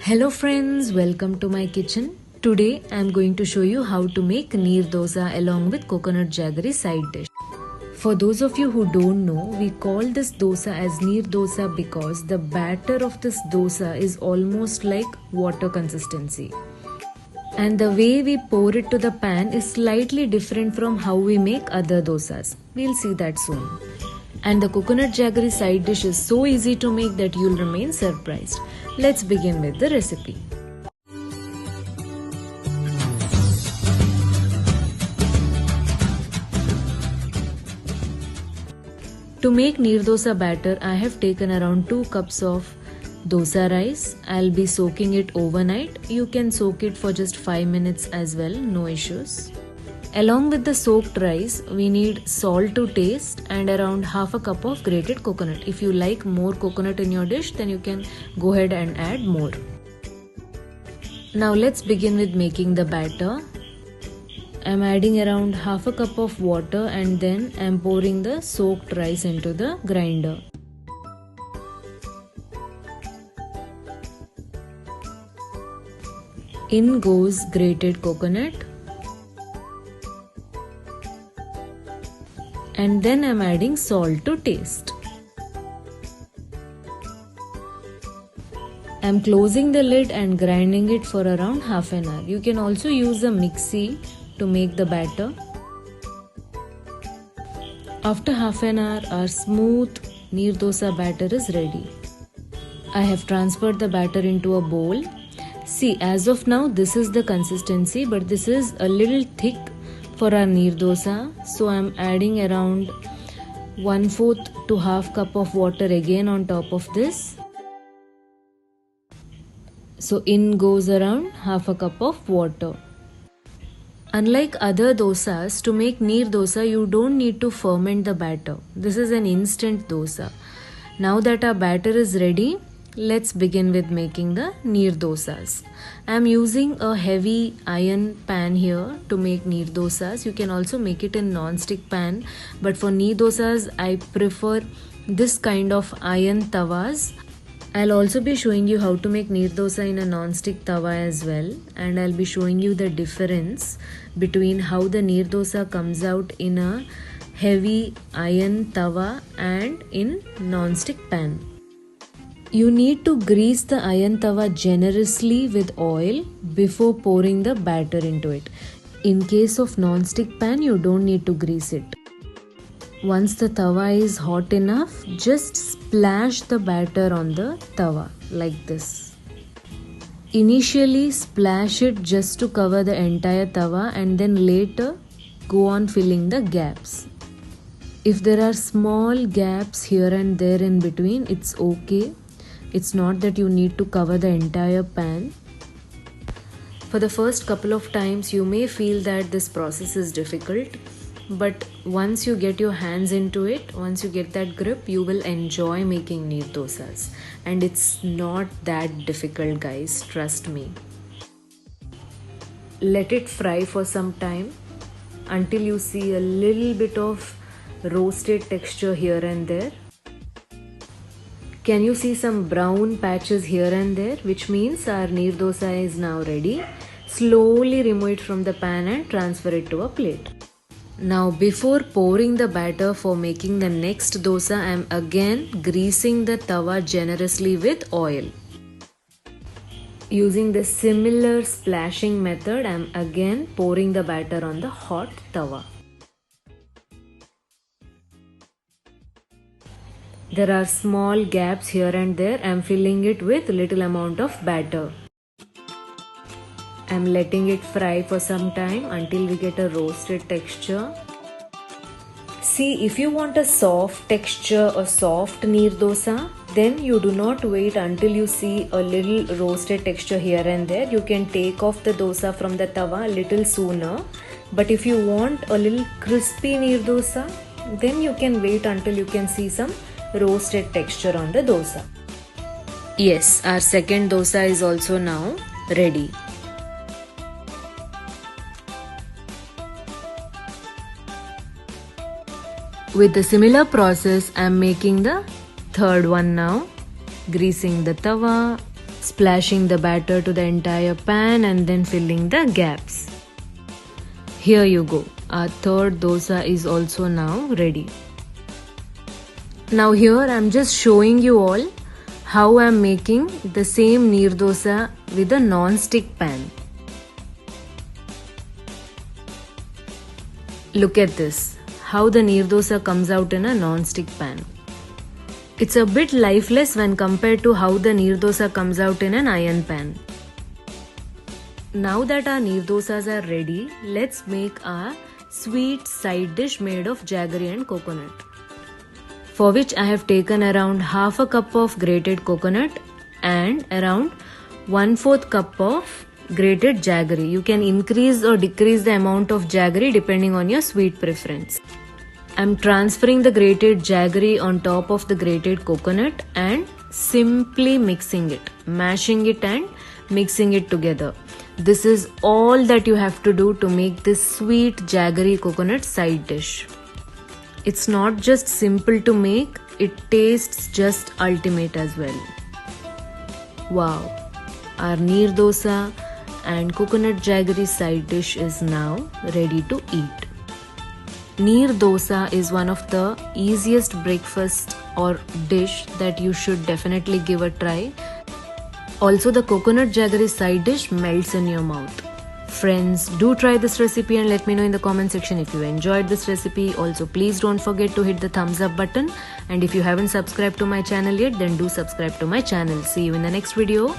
Hello friends, welcome to my kitchen. Today I am going to show you how to make neer dosa along with coconut jaggery side dish. For those of you who don't know, we call this dosa as neer dosa because the batter of this dosa is almost like water consistency. And the way we pour it to the pan is slightly different from how we make other dosas. We'll see that soon. And the coconut jaggery side dish is so easy to make that you'll remain surprised. Let's begin with the recipe. To make neer dosa batter, I have taken around 2 cups of dosa rice. I'll be soaking it overnight. You can soak it for just 5 minutes as well, no issues. Along with the soaked rice, we need salt to taste and around half a cup of grated coconut. If you like more coconut in your dish, then you can go ahead and add more. Now let's begin with making the batter. I'm adding around half a cup of water and then I'm pouring the soaked rice into the grinder. In goes grated coconut. And then I'm adding salt to taste. I'm closing the lid and grinding it for around half an hour. You can also use a mixie to make the batter. After half an hour, our smooth neer dosa batter is ready. I have transferred the batter into a bowl. See, as of now, this is the consistency, but this is a little thick for our neer dosa, so I am adding around 1/4 to half cup of water again on top of this. So in goes around half a cup of water. Unlike other dosas, to make neer dosa you don't need to ferment the batter. This is an instant dosa. Now that our batter is ready, let's begin with making the neer dosas. I am using a heavy iron pan here to make neer dosas. You can also make it in non-stick pan, but for neer dosas I prefer this kind of iron tawas. I'll also be showing you how to make neer dosa in a non-stick tawa as well, and I'll be showing you the difference between how the neer dosa comes out in a heavy iron tawa and in non-stick pan. You need to grease the iron tawa generously with oil before pouring the batter into it. In case of non-stick pan, you don't need to grease it. Once the tawa is hot enough, just splash the batter on the tawa like this. Initially, splash it just to cover the entire tawa and then later go on filling the gaps. If there are small gaps here and there in between, it's okay. It's not that you need to cover the entire pan. For the first couple of times, you may feel that this process is difficult, but once you get your hands into it, once you get that grip, you will enjoy making neer dosas. And it's not that difficult, guys, trust me. Let it fry for some time until you see a little bit of roasted texture here and there. Can you see some brown patches here and there, which means our neer dosa is now ready. Slowly remove it from the pan and transfer it to a plate. Now before pouring the batter for making the next dosa, I am again greasing the tawa generously with oil. Using the similar splashing method, I am again pouring the batter on the hot tawa. There are small gaps here and there. I am filling it with little amount of batter. I am letting it fry for some time until we get a roasted texture. See, if you want a soft texture or soft neer dosa, then you do not wait until you see a little roasted texture here and there. You can take off the dosa from the tawa a little sooner. But if you want a little crispy neer dosa, then you can wait until you can see some roasted texture on the dosa. Yes, our second dosa is also now ready. With a similar process, I am making the third one now. Greasing the tawa, splashing the batter to the entire pan and then filling the gaps. Here you go. Our third dosa is also now ready. Now here I'm just showing you all how I'm making the same neer dosa with a non-stick pan. Look at this, how the neer dosa comes out in a non-stick pan. It's a bit lifeless when compared to how the neer dosa comes out in an iron pan. Now that our neer dosas are ready, let's make our sweet side dish made of jaggery and coconut. For which I have taken around half a cup of grated coconut and around 1/4 cup of grated jaggery. You can increase or decrease the amount of jaggery depending on your sweet preference. I'm transferring the grated jaggery on top of the grated coconut and simply mixing it, mashing it and mixing it together. This is all that you have to do to make this sweet jaggery coconut side dish. It's not just simple to make, it tastes just ultimate as well. Wow, our neer dosa and coconut jaggery side dish is now ready to eat. Neer dosa is one of the easiest breakfast or dish that you should definitely give a try. Also, the coconut jaggery side dish melts in your mouth. Friends, do try this recipe and let me know in the comment section if you enjoyed this recipe. Also, please don't forget to hit the thumbs up button, and if you haven't subscribed to my channel yet, then do subscribe to my channel. See you in the next video.